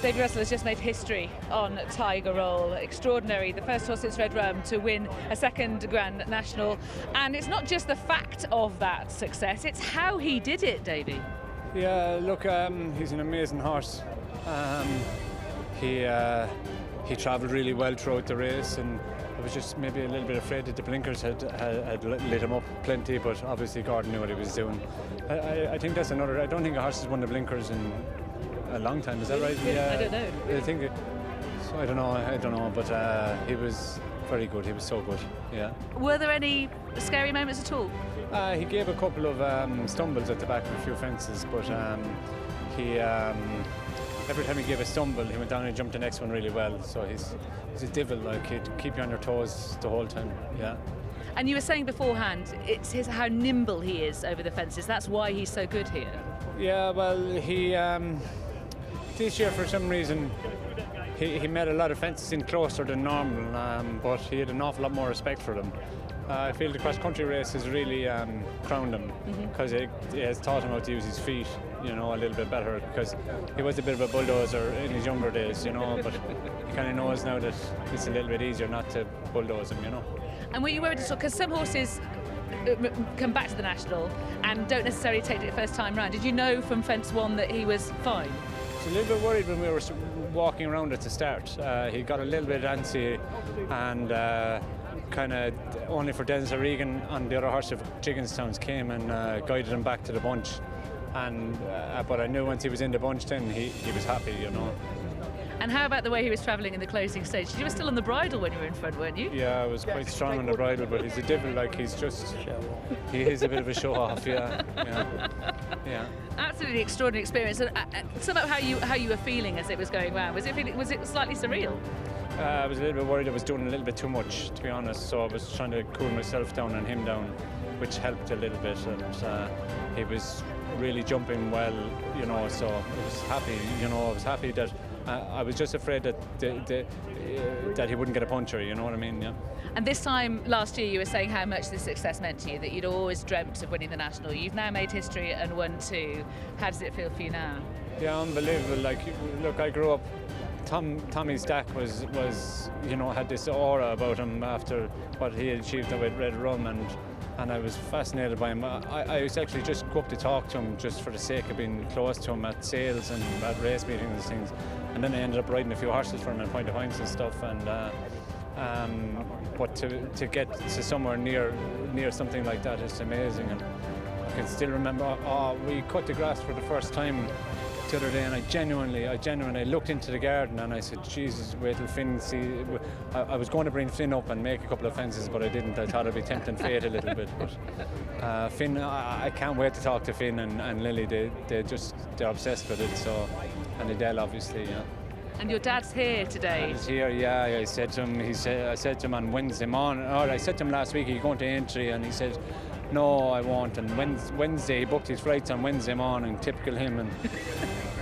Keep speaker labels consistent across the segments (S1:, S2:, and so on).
S1: Davy Russell has just made history on Tiger Roll. Extraordinary, the first horse since Red Rum to win a second Grand National. And it's not just the fact of that success, it's how he did it, Davy.
S2: Yeah, look, he's an amazing horse. He travelled really well throughout the race, and I was just maybe a little bit afraid that the blinkers had lit him up plenty, but obviously Gordon knew what he was doing. I think that's another. I don't think a horse has won the blinkers in a long time. Is that right?
S1: Yeah, I don't know.
S2: I think. I don't know. But he was very good. He was so good. Yeah.
S1: Were there any scary moments at all?
S2: He gave a couple of stumbles at the back of a few fences, but he. Every time he gave a stumble, he went down and jumped the next one really well. So he's a devil, like he'd keep you on your toes the whole time. Yeah.
S1: And you were saying beforehand, it's how nimble he is over the fences. That's why he's so good here.
S2: Yeah, well, he this year for some reason he made a lot of fences in closer than normal, but he had an awful lot more respect for them. I feel the cross-country race has really crowned him because it has taught him how to use his feet, a little bit better, because he was a bit of a bulldozer in his younger days, but he kind of knows now that it's a little bit easier not to bulldoze him,
S1: And were you worried at all? Because some horses come back to the National and don't necessarily take it the first time round. Did you know from fence one that he was fine?
S2: I was a little bit worried when we were walking around at the start. He got a little bit antsy and kind of only for Dennis O'Regan on the other horse of Jigginstown's came and guided him back to the bunch. And but I knew once he was in the bunch then he was happy,
S1: And how about the way he was travelling in the closing stage? You were still on the bridle when you were in front, weren't you?
S2: Yeah, I was quite strong on the bridle, but he's a devil, like he is a bit of a show off, yeah.
S1: Absolutely extraordinary experience. And sum up how you were feeling as it was going round. Was it slightly surreal?
S2: I was a little bit worried I was doing a little bit too much, to be honest, so I was trying to cool myself down and him down, which helped a little bit, and he was really jumping well, so I was happy that I was just afraid that that he wouldn't get a puncher, you know what I mean? Yeah.
S1: And this time last year you were saying how much this success meant to you, that you'd always dreamt of winning the National. You've now made history and won two. How does it feel for you now?
S2: Yeah, unbelievable. Like, look, I grew up, Tommy Stack was had this aura about him after what he had achieved with Red Rum, and I was fascinated by him. I used to actually just go up to talk to him just for the sake of being close to him at sales and at race meetings and things. And then I ended up riding a few horses for him and Point of Points and stuff. And but to get to somewhere near something like that is amazing. And I can still remember, we cut the grass for the first time the other day, and I genuinely looked into the garden and I said, Jesus, wait till Finn see. I was going to bring Finn up and make a couple of fences, but I didn't. I thought I'd be tempting fate a little bit. But Finn, I can't wait to talk to Finn and Lily. They're obsessed with it. So, and Adele, obviously, yeah.
S1: And your dad's here today.
S2: He's here, yeah. I said to him on Wednesday morning, or I said to him last week, are you going to Aintree? And he said, no, I won't. And Wednesday, he booked his flights on Wednesday morning, typical him, and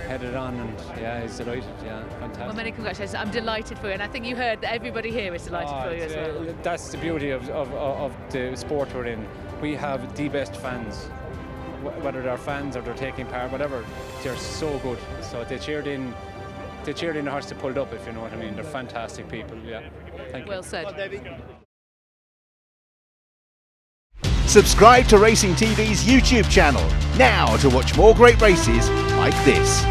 S2: headed on, and yeah, he's delighted, yeah, fantastic.
S1: Well, many congratulations. I'm delighted for you, and I think you heard that everybody here is delighted for you as well.
S2: That's the beauty of the sport we're in. We have the best fans, whether they're fans or they're taking part, whatever, they're so good. So they cheered in the horse that pulled up, if you know what I mean. They're fantastic people, yeah. Thank you.
S1: Well said.
S3: Subscribe to Racing TV's YouTube channel now to watch more great races like this.